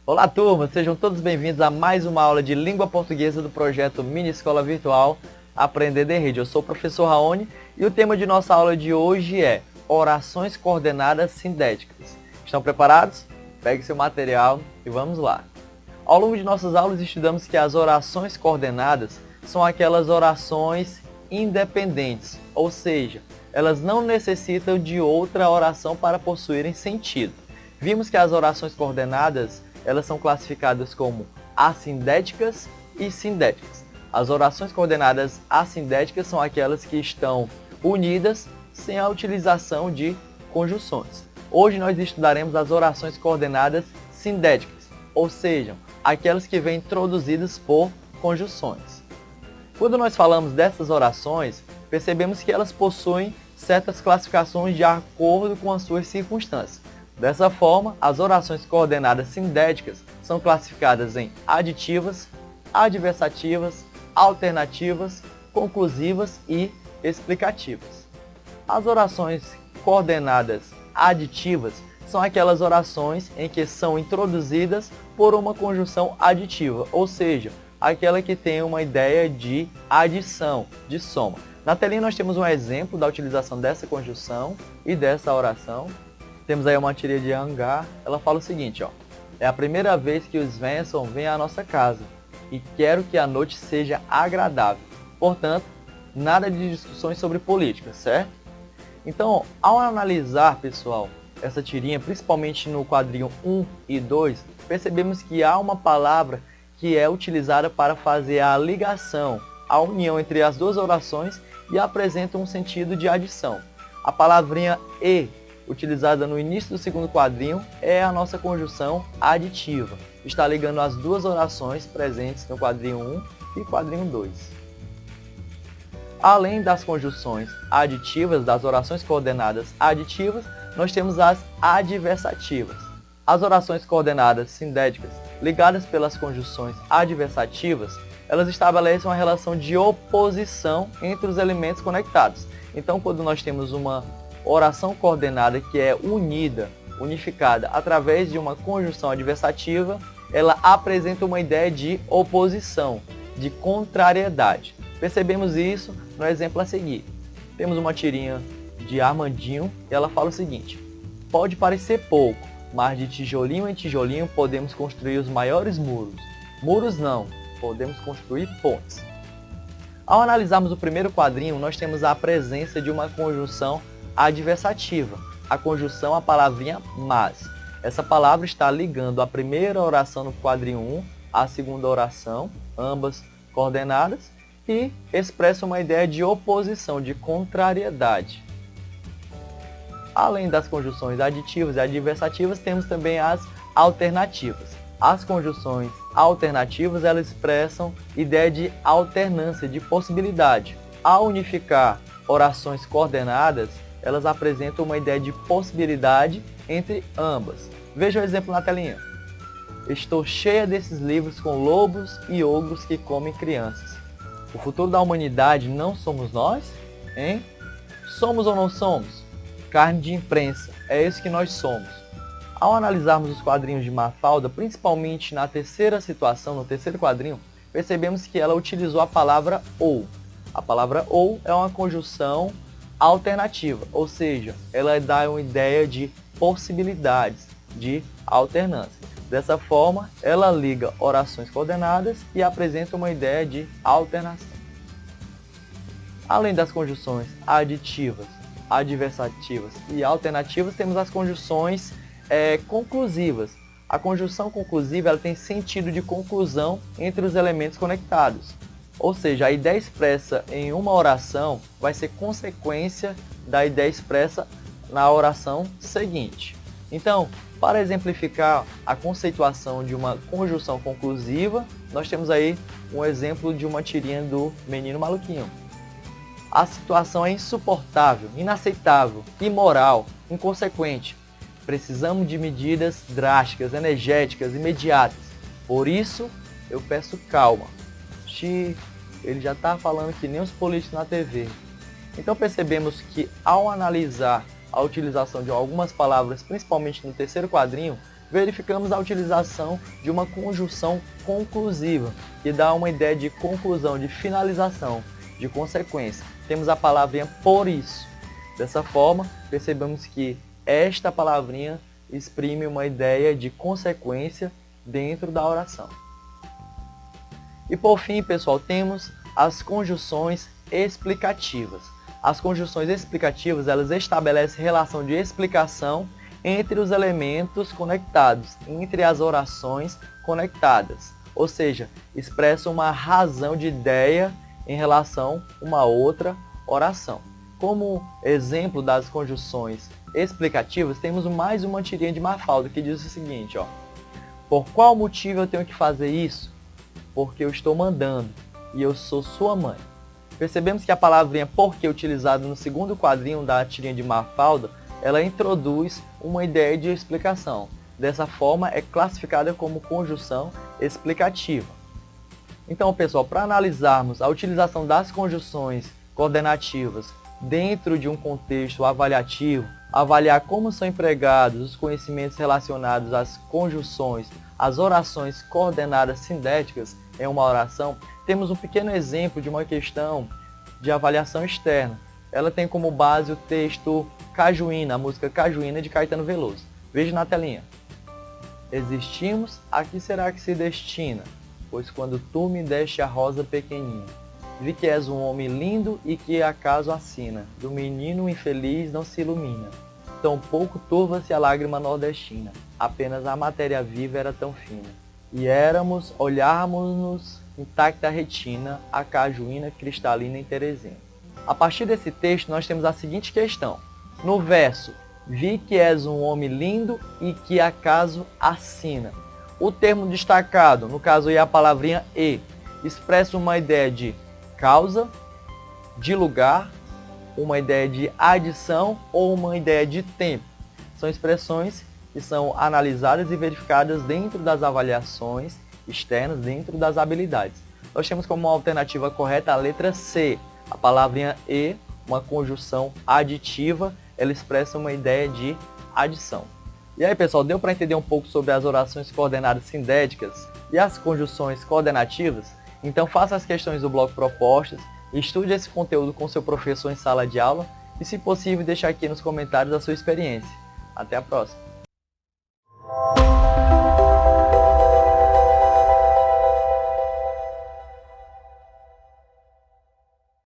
Olá, turma! Sejam todos bem-vindos a mais uma aula de língua portuguesa do projeto Mini Escola Virtual Aprender de Rede. Eu sou o professor Raoni e o tema de nossa aula de hoje é orações coordenadas sindéticas. Estão preparados? Pegue seu material e vamos lá! Ao longo de nossas aulas estudamos que as orações coordenadas são aquelas orações independentes, ou seja, elas não necessitam de outra oração para possuírem sentido. Vimos que as orações coordenadas elas são classificadas como assindéticas e sindéticas. As orações coordenadas assindéticas são aquelas que estão unidas sem a utilização de conjunções. Hoje nós estudaremos as orações coordenadas sindéticas, ou seja, aquelas que vêm introduzidas por conjunções. Quando nós falamos dessas orações, percebemos que elas possuem certas classificações de acordo com as suas circunstâncias. Dessa forma, as orações coordenadas sindéticas são classificadas em aditivas, adversativas, alternativas, conclusivas e explicativas. As orações coordenadas aditivas são aquelas orações em que são introduzidas por uma conjunção aditiva, ou seja, aquela que tem uma ideia de adição, de soma. Na telinha nós temos um exemplo da utilização dessa conjunção e dessa oração. Temos aí uma tirinha de Hangar, ela fala o seguinte, ó: é a primeira vez que os Svensson vêm à nossa casa e quero que a noite seja agradável. Portanto, nada de discussões sobre política, certo? Então, ao analisar, pessoal, essa tirinha, principalmente no quadrinho 1 e 2, percebemos que há uma palavra que é utilizada para fazer a ligação, a união entre as duas orações e apresenta um sentido de adição. A palavrinha e, utilizada no início do segundo quadrinho, é a nossa conjunção aditiva. Está ligando as duas orações presentes no quadrinho 1 e quadrinho 2. Além das conjunções aditivas, das orações coordenadas aditivas, nós temos as adversativas. As orações coordenadas sindéticas, ligadas pelas conjunções adversativas, elas estabelecem uma relação de oposição entre os elementos conectados. Então, quando nós temos uma oração coordenada que é unida, unificada através de uma conjunção adversativa, ela apresenta uma ideia de oposição, de contrariedade. Percebemos isso no exemplo a seguir. Temos uma tirinha de Armandinho e ela fala o seguinte: pode parecer pouco, mas de tijolinho em tijolinho podemos construir os maiores muros. Muros não, podemos construir pontes. Ao analisarmos o primeiro quadrinho, nós temos a presença de uma conjunção adversativa, a conjunção, a palavrinha mas. Essa palavra está ligando a primeira oração no quadrinho 1 à segunda oração, ambas coordenadas, e expressa uma ideia de oposição, de contrariedade. Além das conjunções aditivas e adversativas, temos também as alternativas. As conjunções alternativas, elas expressam ideia de alternância, de possibilidade. Ao unificar orações coordenadas, elas apresentam uma ideia de possibilidade entre ambas. Veja o exemplo na telinha. Estou cheia desses livros com lobos e ogros que comem crianças. O futuro da humanidade não somos nós? Hein? Somos ou não somos? Carne de imprensa, é isso que nós somos. Ao analisarmos os quadrinhos de Mafalda, principalmente na terceira situação, no terceiro quadrinho, percebemos que ela utilizou a palavra ou. A palavra ou é uma conjunção alternativa, ou seja, ela dá uma ideia de possibilidades, de alternância. Dessa forma, ela liga orações coordenadas e apresenta uma ideia de alternação. Além das conjunções aditivas, adversativas e alternativas, temos as conjunções conclusivas. A conjunção conclusiva ela tem sentido de conclusão entre os elementos conectados. Ou seja, a ideia expressa em uma oração vai ser consequência da ideia expressa na oração seguinte. Então, para exemplificar a conceituação de uma conjunção conclusiva, nós temos aí um exemplo de uma tirinha do Menino Maluquinho. A situação é insuportável, inaceitável, imoral, inconsequente. Precisamos de medidas drásticas, energéticas, imediatas. Por isso, eu peço calma. Ele já está falando que nem os políticos na TV. Então percebemos que ao analisar a utilização de algumas palavras, principalmente no terceiro quadrinho, verificamos a utilização de uma conjunção conclusiva, que dá uma ideia de conclusão, de finalização, de consequência. Temos a palavrinha por isso. Dessa forma, percebemos que esta palavrinha exprime uma ideia de consequência dentro da oração. E por fim, pessoal, temos as conjunções explicativas. As conjunções explicativas, elas estabelecem relação de explicação entre os elementos conectados, entre as orações conectadas. Ou seja, expressam uma razão de ideia em relação a uma outra oração. Como exemplo das conjunções explicativas, temos mais uma tirinha de Mafalda que diz o seguinte, ó: por qual motivo eu tenho que fazer isso? Porque eu estou mandando e eu sou sua mãe. Percebemos que a palavrinha porque, utilizada no segundo quadrinho da tirinha de Mafalda, ela introduz uma ideia de explicação. Dessa forma, é classificada como conjunção explicativa. Então, pessoal, para analisarmos a utilização das conjunções coordenativas dentro de um contexto avaliativo, avaliar como são empregados os conhecimentos relacionados às conjunções, às orações coordenadas sindéticas em uma oração, temos um pequeno exemplo de uma questão de avaliação externa. Ela tem como base o texto Cajuína, a música Cajuína de Caetano Veloso. Veja na telinha. Existimos, a que será que se destina? Pois quando tu me deste a rosa pequenina, vi que és um homem lindo e que acaso assina, do menino infeliz não se ilumina. Tampouco turva-se a lágrima nordestina, apenas a matéria viva era tão fina. E éramos, olhármos-nos intacta a retina, a cajuína cristalina em Teresina. A partir desse texto nós temos a seguinte questão. No verso, vi que és um homem lindo e que acaso assina. O termo destacado, no caso aí a palavrinha e, expressa uma ideia de causa, de lugar, uma ideia de adição ou uma ideia de tempo. São expressões que são analisadas e verificadas dentro das avaliações externas, dentro das habilidades. Nós temos como alternativa correta a letra C. A palavrinha e, uma conjunção aditiva, ela expressa uma ideia de adição. E aí, pessoal, deu para entender um pouco sobre as orações coordenadas sindéticas e as conjunções coordenativas? Então faça as questões do bloco propostas, estude esse conteúdo com seu professor em sala de aula e, se possível, deixe aqui nos comentários a sua experiência. Até a próxima!